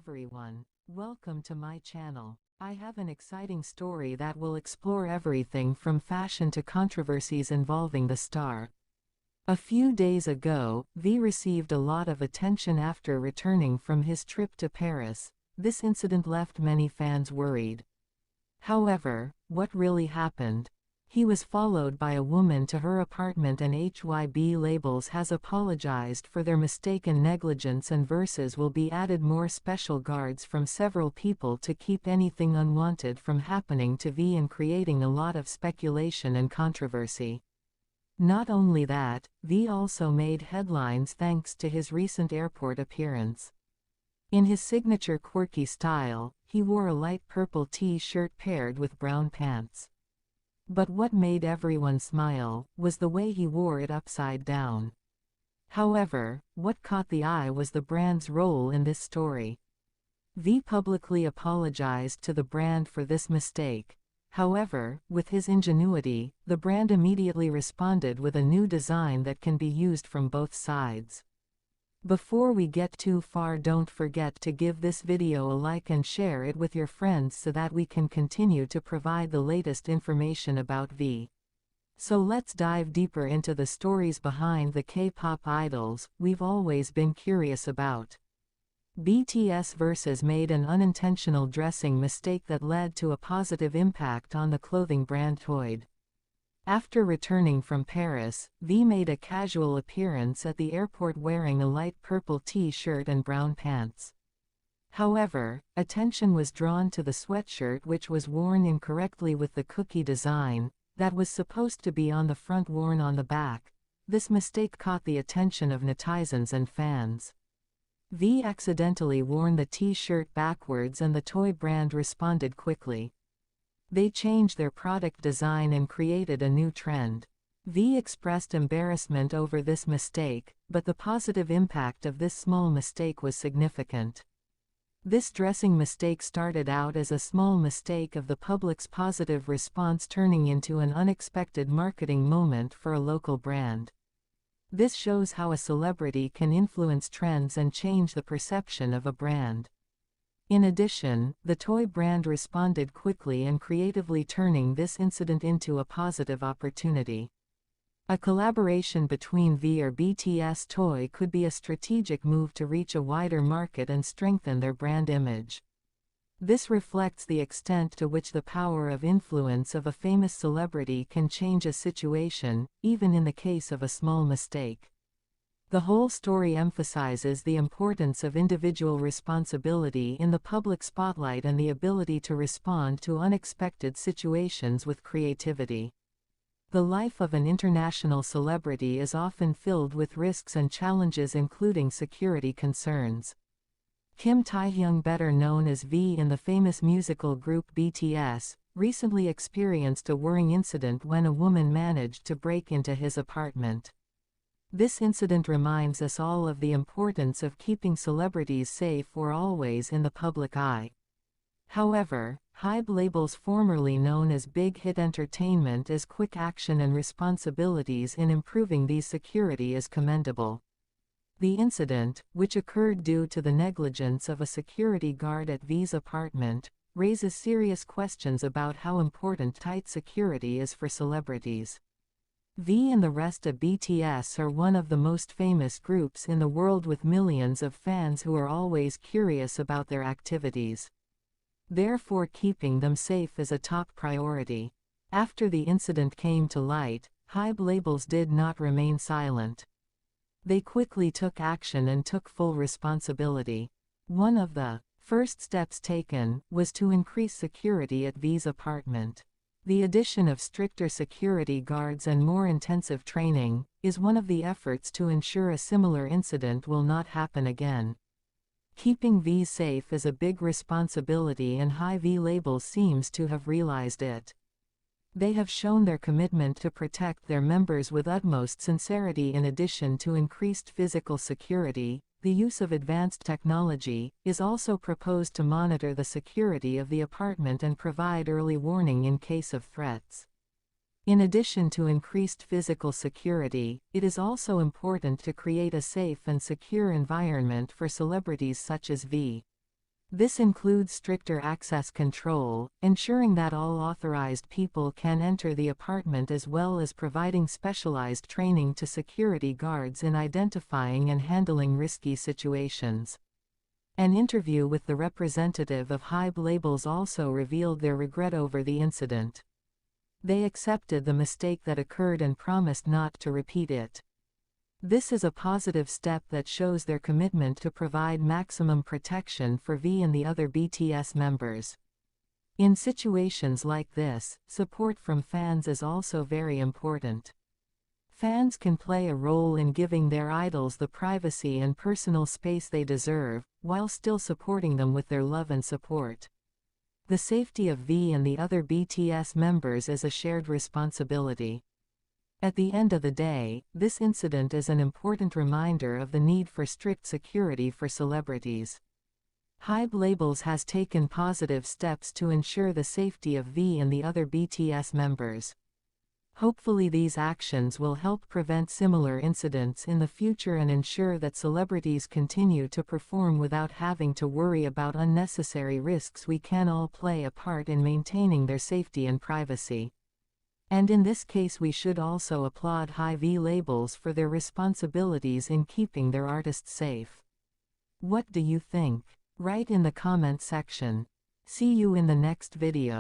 Everyone, welcome to my channel. I have an exciting story that will explore everything from fashion to controversies involving the star. A few days ago, V received a lot of attention after returning from his trip to Paris. This incident left many fans worried. However, what really happened? He was followed by a woman to her apartment and HYB Labels has apologized for their mistaken negligence and verses will be added more special guards from several people to keep anything unwanted from happening to V and creating a lot of speculation and controversy. Not only that, V also made headlines thanks to his recent airport appearance. In his signature quirky style, he wore a light purple t-shirt paired with brown pants. But what made everyone smile was the way he wore it upside down. However, what caught the eye was the brand's role in this story. V publicly apologized to the brand for this mistake. However, with his ingenuity, the brand immediately responded with a new design that can be used from both sides. Before we get too far, don't forget to give this video a like and share it with your friends so that we can continue to provide the latest information about V. So let's dive deeper into the stories behind the K-pop idols we've always been curious about. BTS versus made an unintentional dressing mistake that led to a positive impact on the clothing brand Toyd. After returning from Paris, V made a casual appearance at the airport wearing a light purple t-shirt and brown pants. However, attention was drawn to the sweatshirt which was worn incorrectly with the cookie design that was supposed to be on the front worn on the back. This mistake caught the attention of netizens and fans. V accidentally worn the t-shirt backwards and the toy brand responded quickly. They changed their product design and created a new trend. V expressed embarrassment over this mistake, but the positive impact of this small mistake was significant. This dressing mistake started out as a small mistake of the public's positive response turning into an unexpected marketing moment for a local brand. This shows how a celebrity can influence trends and change the perception of a brand. In addition, the toy brand responded quickly and creatively turning this incident into a positive opportunity. A collaboration between V or BTS toy could be a strategic move to reach a wider market and strengthen their brand image. This reflects the extent to which the power of influence of a famous celebrity can change a situation, even in the case of a small mistake. The whole story emphasizes the importance of individual responsibility in the public spotlight and the ability to respond to unexpected situations with creativity. The life of an international celebrity is often filled with risks and challenges including security concerns. Kim Taehyung, better known as V in the famous musical group BTS, recently experienced a worrying incident when a woman managed to break into his apartment. This incident reminds us all of the importance of keeping celebrities safe or always in the public eye. However, HYBE Labels, formerly known as Big Hit Entertainment, is quick action and responsibilities in improving these security is commendable. The incident, which occurred due to the negligence of a security guard at V's apartment, raises serious questions about how important tight security is for celebrities. V and the rest of BTS are one of the most famous groups in the world with millions of fans who are always curious about their activities. Therefore, keeping them safe is a top priority. After the incident came to light, HYBE Labels did not remain silent. They quickly took action and took full responsibility. One of the first steps taken was to increase security at V's apartment. The addition of stricter security guards and more intensive training is one of the efforts to ensure a similar incident will not happen again. Keeping V safe is a big responsibility and HYBE Labels seems to have realized it. They have shown their commitment to protect their members with utmost sincerity. In addition to increased physical security, the use of advanced technology is also proposed to monitor the security of the apartment and provide early warning in case of threats. In addition to increased physical security, it is also important to create a safe and secure environment for celebrities such as V. This includes stricter access control, ensuring that all authorized people can enter the apartment, as well as providing specialized training to security guards in identifying and handling risky situations. An interview with the representative of Hybe Labels also revealed their regret over the incident. They accepted the mistake that occurred and promised not to repeat it. This is a positive step that shows their commitment to provide maximum protection for V and the other BTS members. In situations like this, support from fans is also very important. Fans can play a role in giving their idols the privacy and personal space they deserve, while still supporting them with their love and support. The safety of V and the other BTS members is a shared responsibility. At the end of the day, this incident is an important reminder of the need for strict security for celebrities. Hybe Labels has taken positive steps to ensure the safety of V and the other BTS members. Hopefully these actions will help prevent similar incidents in the future and ensure that celebrities continue to perform without having to worry about unnecessary risks. We can all play a part in maintaining their safety and privacy. And in this case we should also applaud Hybe Labels for their responsibilities in keeping their artists safe. What do you think? Write in the comment section. See you in the next video.